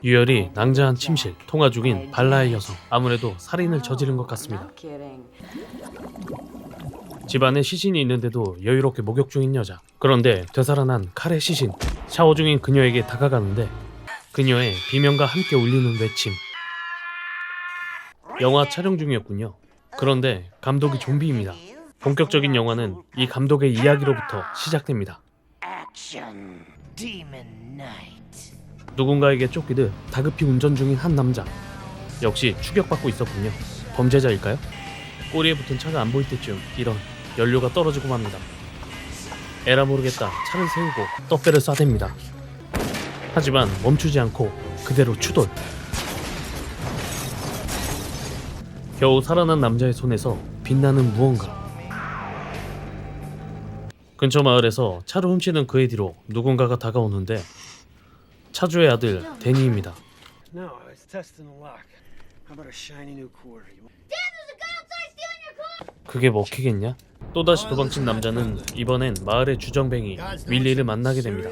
유열이 낭자한 침실, 통화 중인 발라의 여성. 아무래도 살인을 저지른 것 같습니다. 집안에 시신이 있는데도 여유롭게 목욕 중인 여자. 그런데 되살아난 칼의 시신. 샤워 중인 그녀에게 다가가는데 그녀의 비명과 함께 울리는 외침. 영화 촬영 중이었군요. 그런데 감독이 좀비입니다. 본격적인 영화는 이 감독의 이야기로부터 시작됩니다. 누군가에게 쫓기듯 다급히 운전 중인 한 남자. 역시 추격받고 있었군요. 범죄자일까요? 꼬리에 붙은 차가 안 보일 때쯤 이런 연료가 떨어지고 맙니다. 에라 모르겠다 차를 세우고 떡배를 쏴댑니다. 하지만 멈추지 않고 그대로 추돌. 겨우 살아난 남자의 손에서 빛나는 무언가. 근처 마을에서 차를 훔치는 그의 뒤로 누군가가 다가오는데 차주의 아들 데니입니다. 그게 먹히겠냐? 또다시 도망친 남자는 이번엔 마을의 주정뱅이 윌리를 만나게 됩니다.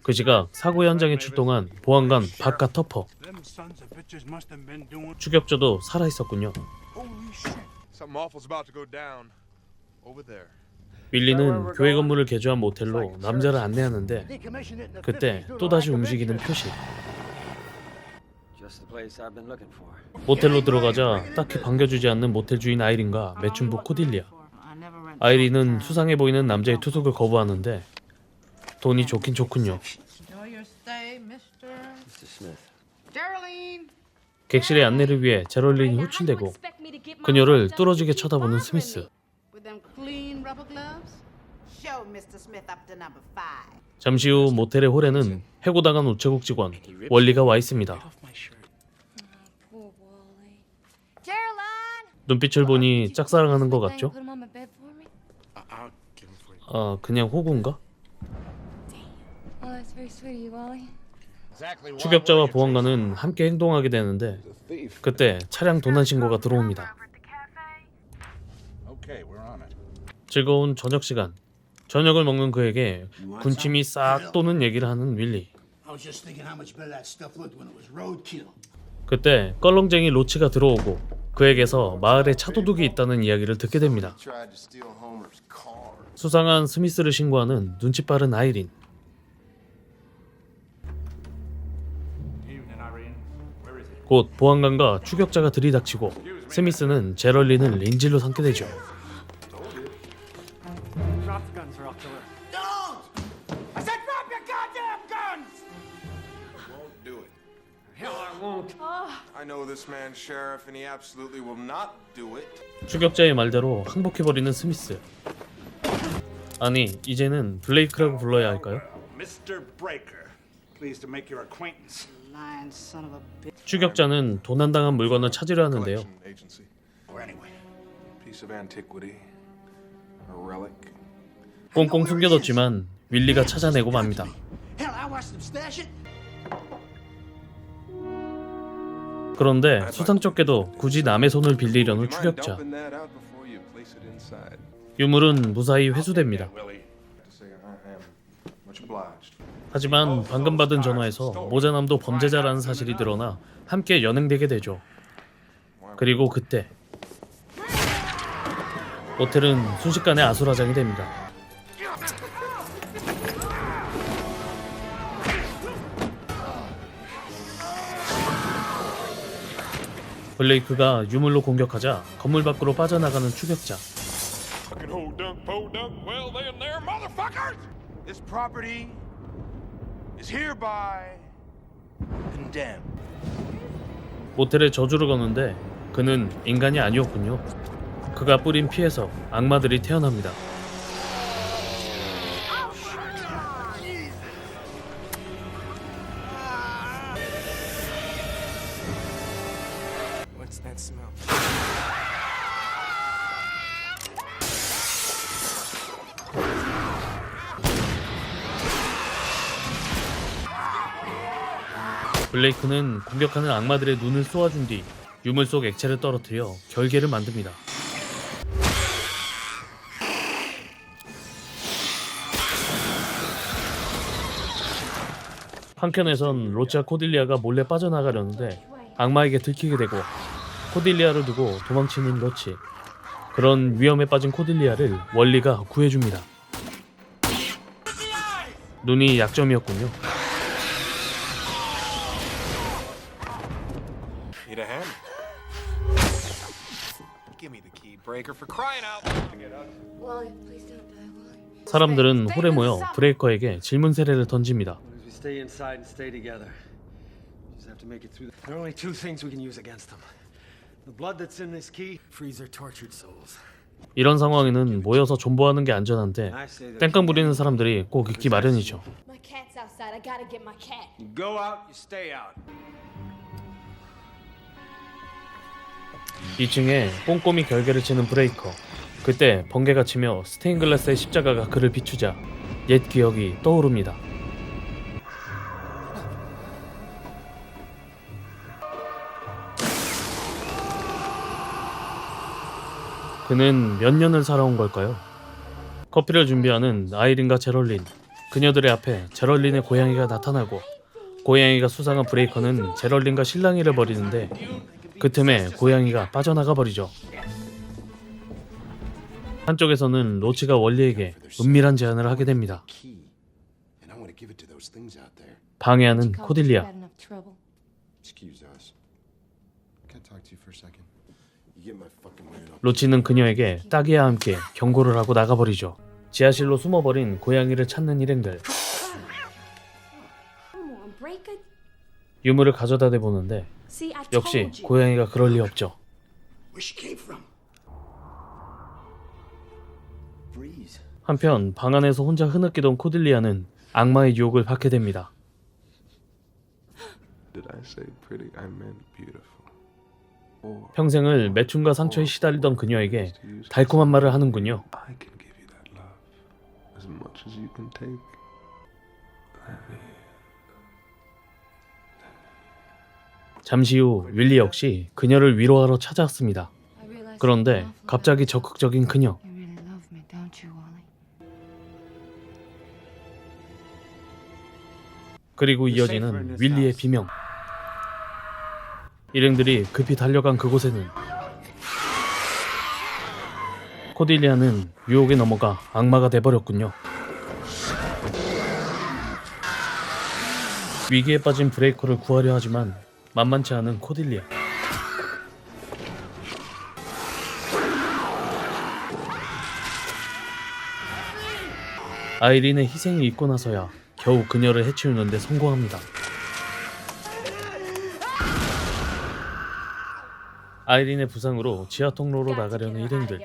그 시각 사고 현장에 출동한 보안관 바카 터퍼. 추격자도 살아있었군요. 윌리는 교회 건물을 개조한 모텔로 남자를 안내하는데 그때 또다시 움직이는 표시. 모텔로 들어가자 딱히 반겨주지 않는 모텔 주인 아이린과 매춘부 코딜리아. 아이린은 수상해 보이는 남자의 투숙을 거부하는데 돈이 좋긴 좋군요. 객실의 안내를 위해 제럴린이 호출되고 그녀를 뚫어지게 쳐다보는 스미스. 잠시 후 모텔의 홀에는 해고당한 우체국 직원 월리가 와 있습니다. 눈빛을 보니 짝사랑하는 것 같죠? 그냥 호구인가? 추격자와 보안관은 함께 행동하게 되는데 그때 차량 도난 신고가 들어옵니다. 즐거운 저녁 시간. 저녁을 먹는 그에게 군침이 싹 도는 얘기를 하는 윌리. 그때 껄렁쟁이 로치가 들어오고 그에게서 마을에 차도둑이 있다는 이야기를 듣게 됩니다. 수상한 스미스를 신고하는 눈치 빠른 아이린. 곧 보안관과 추격자가 들이닥치고 스미스는 제럴린을 린질로 삼게 되죠. 추격자의 말대로 항복해버리는 스미스. 아니 이제는 블레이크라고 불러야 할까요? 추격자는 도난당한 물건을 찾으려 하는데요. 꽁꽁 숨겨뒀지만 윌리가 찾아내고 맙니다. 그런데 수상쩍게도 굳이 남의 손을 빌리려는 추격자. 유물은 무사히 회수됩니다. 하지만 방금 받은 전화에서 모자남도 범죄자라는 사실이 드러나 함께 연행되게 되죠. 그리고 그때 모텔은 순식간에 아수라장이 됩니다. 블레이크가 유물로 공격하자 건물 밖으로 빠져나가는 추격자. 모텔에 저주를 거는데 그는 인간이 아니었군요. 그가 뿌린 피에서 악마들이 태어납니다. 블레이크는 공격하는 악마들의 눈을 쏘아준 뒤 유물 속 액체를 떨어뜨려 결계를 만듭니다. 한켠에선 로치와 코딜리아가 몰래 빠져나가려는데 악마에게 들키게 되고 코딜리아를 두고 도망치는 로치. 그런 위험에 빠진 코딜리아를 월리가 구해줍니다. 눈이 약점이었군요. Need a hand? Give me the key breaker for crying out. Wally, please don't die, Wally. 사람들은 홀에 모여 브레이커에게 질문 세례를 던집니다. We stay inside and stay together. Just have to make it through. There are only two things we can use against them. The blood that's in this key frees their tortured souls. 이런 상황에는 모여서 존버하는 게 안전한데 I say that 땡깡 부리는 사람들이 꼭 있기 마련이죠. My cat's outside. I gotta get my cat. You go out, you stay out. 2층에 꼼꼼히 결계를 치는 브레이커. 그때 번개가 치며 스테인글라스의 십자가가 그를 비추자 옛 기억이 떠오릅니다. 그는 몇 년을 살아온 걸까요? 커피를 준비하는 아이린과 제럴린. 그녀들의 앞에 제럴린의 고양이가 나타나고 고양이가 수상한 브레이커는 제럴린과 실랑이를 벌이는데 그 틈에 고양이가 빠져나가 버리죠. 한쪽에서는 로치가 월리에게 은밀한 제안을 하게 됩니다. Key, and I want to give it to those things out there. 방해하는 코딜리아. Got enough trouble. Excuse us. Can I talk to you for a second? You get my fucking man up. 로치는 그녀에게 딱이와 함께 경고를 하고 나가버리죠. 지하실로 숨어버린 고양이를 찾는 일행들. Come on, break it. 유물을 가져다 대보는데 See, I 역시 told you. 고양이가 그럴 리 없죠. Where she came from? Breeze. 한편 방 안에서 혼자 흐느끼던 코딜리아는 악마의 유혹을 받게 됩니다. Did I say pretty? I meant beautiful. Or 평생을 매춘과 상처에 시달리던 그녀에게 달콤한 말을 하는군요. I can give you that love as much as you can take. 잠시 후 윌리 역시 그녀를 위로하러 찾아왔습니다. I realize 그런데 I'm awful. 갑자기 적극적인 그녀. You really love me, don't you, Wally? 그리고 이어지는 윌리의 비명. 일행들이 급히 달려간 그곳에는 코딜리아는 유혹에 넘어가 악마가 돼버렸군요. 위기에 빠진 브레이커를 구하려 하지만 만만치 않은 코딜리아. 아이린의 희생이 있고 나서야 겨우 그녀를 해치우는데 성공합니다. 아이린의 부상으로 지하 통로로 나가려는 일행들.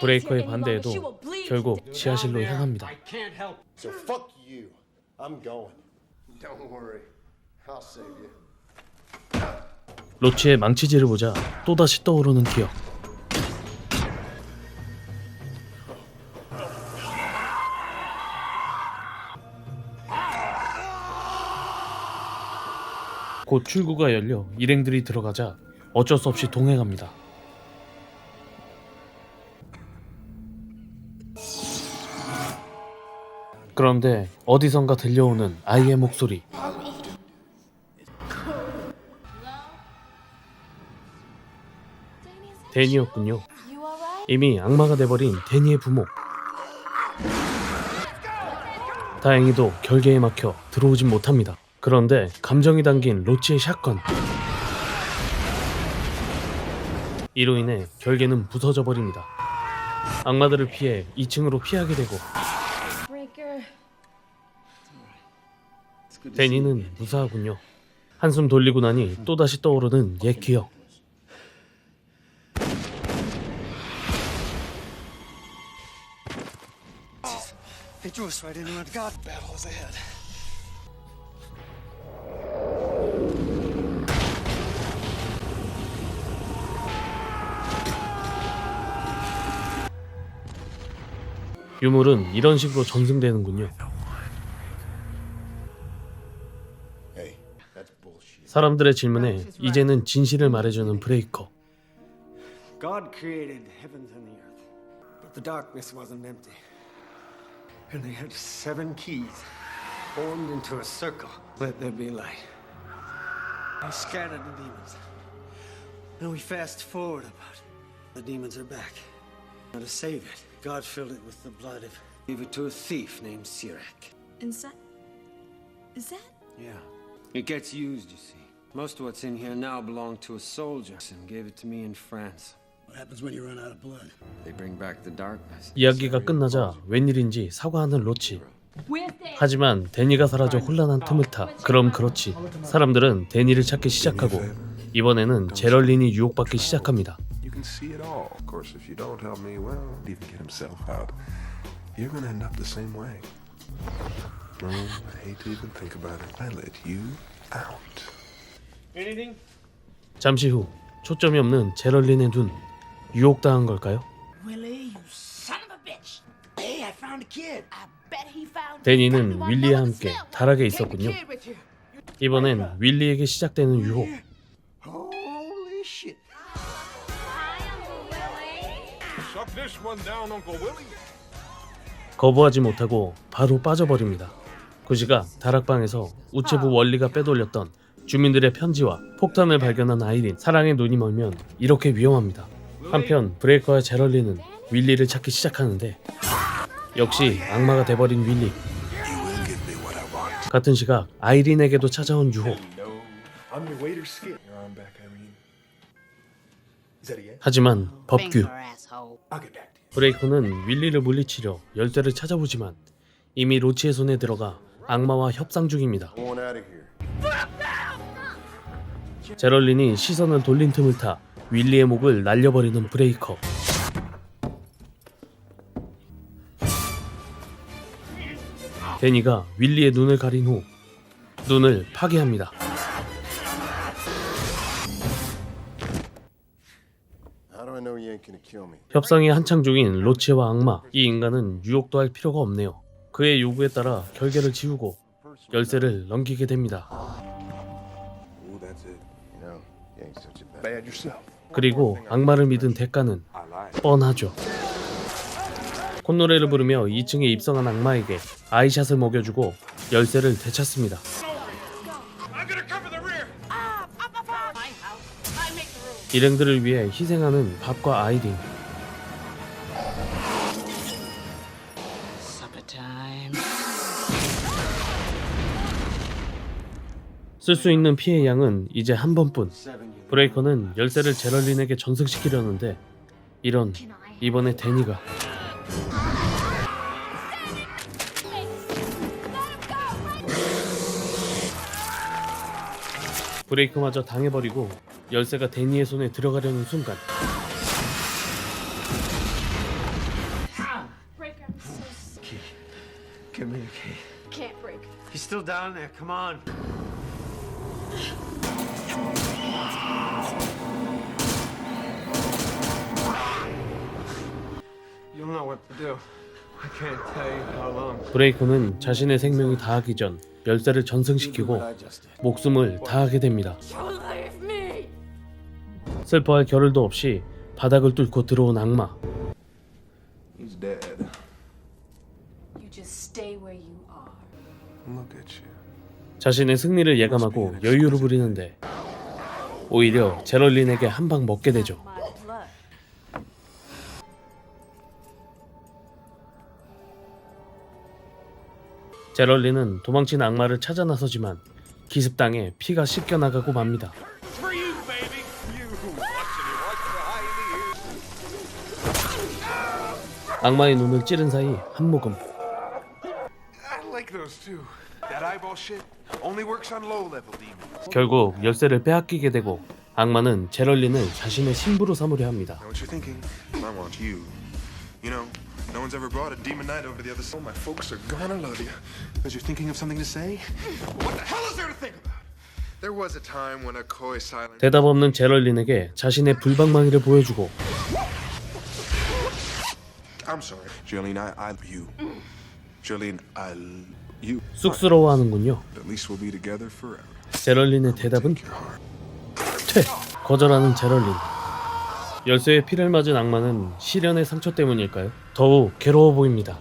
브레이커의 반대에도 결국 지하실로 향합니다. I can't help. So fuck you. I'm going. Don't worry. I'll save you. 로치의 망치질을 보자 또다시 떠오르는 기억. 곧 출구가 열려 일행들이 들어가자 어쩔 수 없이 동행합니다. 그런데 어디선가 들려오는 아이의 목소리. 데니였군요. You alright? 이미 악마가 돼버린 데니의 부모. 다행히도 결계에 막혀 들어오진 못합니다. 그런데 감정이 담긴 로치의 샷건. 이로 인해 결계는 부서져 버립니다. 악마들을 피해 2층으로 피하게 되고 Breaker. 데니는 무사하군요. 한숨 돌리고 나니 또다시 떠오르는 옛 기억. They drew us right into a god battle as ahead. 유물은 이런 식으로 전승되는군요. Hey, that's bullshit. 사람들의 질문에 이제는 진실을 말해주는 브레이커. God created heavens and the earth, but the darkness wasn't empty. And they had 7 keys. formed into a circle. Let there be light. We scattered the demons. Now we fast forward about. The demons are back. Now to save it, God filled it with the blood of. Gave it to a thief named Sirach. Inside? Is that? Yeah. It gets used, you see. Most of what's in here now belonged to a soldier and gave it to me in France. What happens when you run out of blood? They bring back the darkness. 이야기가 끝나자 웬일인지 사과하는 로치. 하지만 데니가 사라져 혼란한 틈을 타. 그럼 그렇지. 사람들은 데니를 찾기 시작하고 이번에는 제럴린이 유혹받기 시작합니다. You can see it all. Of course, if you don't help me, well, even get himself out. You're gonna end up the same way. No, I hate to even think about it. I let you out. Anything? 잠시 후 초점이 없는 제럴린의 눈. 유혹당한 걸까요? Willie, you son of a bitch! Hey, I found a kid. I bet he found. 데니는 윌리와 함께 다락에 있었군요. 이번엔 윌리에게 시작되는 유혹. Holy shit. Suck this one down, Uncle Willie. 거부하지 못하고 바로 빠져버립니다. 그 시각 다락방에서 우체부 원리가 빼돌렸던 주민들의 편지와 폭탄을 발견한 아이린. 사랑의 눈이 멀면 이렇게 위험합니다. 한편 브레이커와 제럴린은 윌리를 찾기 시작하는데 역시 악마가 돼버린 윌리. You will give me what I want. 같은 시각 아이린에게도 찾아온 유혹. No, I'm your waiter's skit. Your arm back, Irene. Is that a yes? 하지만 법규. asshole. I'll get back to you. 브레이커는 윌리를 물리치려 열쇠를 찾아보지만 이미 로치의 손에 들어가 악마와 협상 중입니다. Going out of here. 제럴린이 시선을 돌린 틈을 타 윌리의 목을 날려버리는 브레이커. 데니가 윌리의 눈을 가린 후 눈을 파괴합니다. How do I know you ain't gonna kill me? 협상이 한창 중인 로치와 악마. 이 인간은 유혹도 할 필요가 없네요. 그의 요구에 따라 결계를 지우고 열쇠를 넘기게 됩니다. Ooh, that's it. You know, you ain't such a bad. Bad yourself. 그리고 악마를 믿은 대가는 I lied. 뻔하죠. 콧노래를 부르며 2층에 입성한 악마에게 아이샷을 먹여주고 열쇠를 되찾습니다. I'm gonna cover the rear. 일행들을 위해 희생하는 밥과 아이린. Supper time. 쓸 수 있는 피해 양은 이제 한 번뿐. 브레이커는 열쇠를 제럴린에게 전승시키려는데 이런 이번에 데니가 브레이커마저 당해버리고 열쇠가 데니의 손에 들어가려는 순간 Breaker, I'm so Key. Give me the key. can't break. He's still down there. Come on. You'll know what to do. I can't tell you how long. 브레이커는 자신의 생명이 다하기 전 열쇠를 전승시키고 목숨을 다하게 됩니다. You leave me. 슬퍼할 겨를도 없이 바닥을 뚫고 들어온 악마. He's dead. You just stay where you are. Look at you. 자신의 승리를 예감하고 여유를 부리는데 오히려 제럴린에게 한 방 먹게 되죠. My blood. 제럴린은 도망친 악마를 찾아 나서지만 기습당해 피가 씻겨나가고 맙니다. For you, baby. You watch behind the 악마의 눈을 찌른 사이 한 모금. I like those too. That eyeball shit only works on low-level demons. 결국 열쇠를 빼앗기게 되고 악마는 제럴린을 자신의 신부로 삼으려 합니다. Know what you're thinking? I want you. You know, no one's ever brought a demon knight over the other side. My folks are gonna love you. Because you're thinking of something to say? What the hell is there to think about? There was a time when a coy silent... 대답 없는 제럴린에게 자신의 불방망이를 보여주고 I'm sorry. Jolene, I love you. Jolene, I love you. 쑥스러워하는군요. At least we'll be together forever. 제럴린의 대답은 Your heart. 퇴! 거절하는 제럴린. 열쇠에 피를 맞은 악마는 시련의 상처 때문일까요? 더욱 괴로워 보입니다.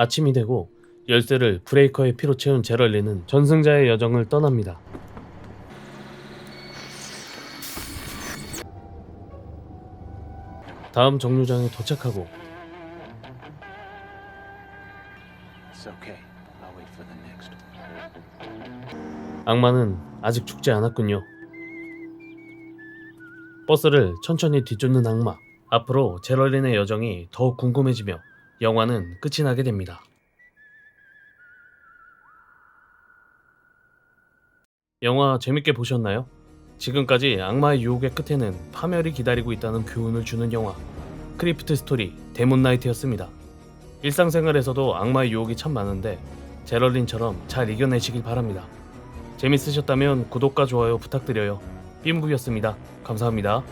아침이 되고 열쇠를 브레이커의 피로 채운 제럴린은 전승자의 여정을 떠납니다. 다음 정류장에 도착하고 It's okay. I'll wait for the next. 악마는 아직 죽지 않았군요. 버스를 천천히 뒤쫓는 악마. 앞으로 제럴린의 여정이 더욱 궁금해지며 영화는 끝이 나게 됩니다. 영화 재밌게 보셨나요? 지금까지 악마의 유혹의 끝에는 파멸이 기다리고 있다는 교훈을 주는 영화 크리프트 스토리 데몬 나이트였습니다. 일상생활에서도 악마의 유혹이 참 많은데 제럴린처럼 잘 이겨내시길 바랍니다. 재밌으셨다면 구독과 좋아요 부탁드려요. 삐무비였습니다. 감사합니다.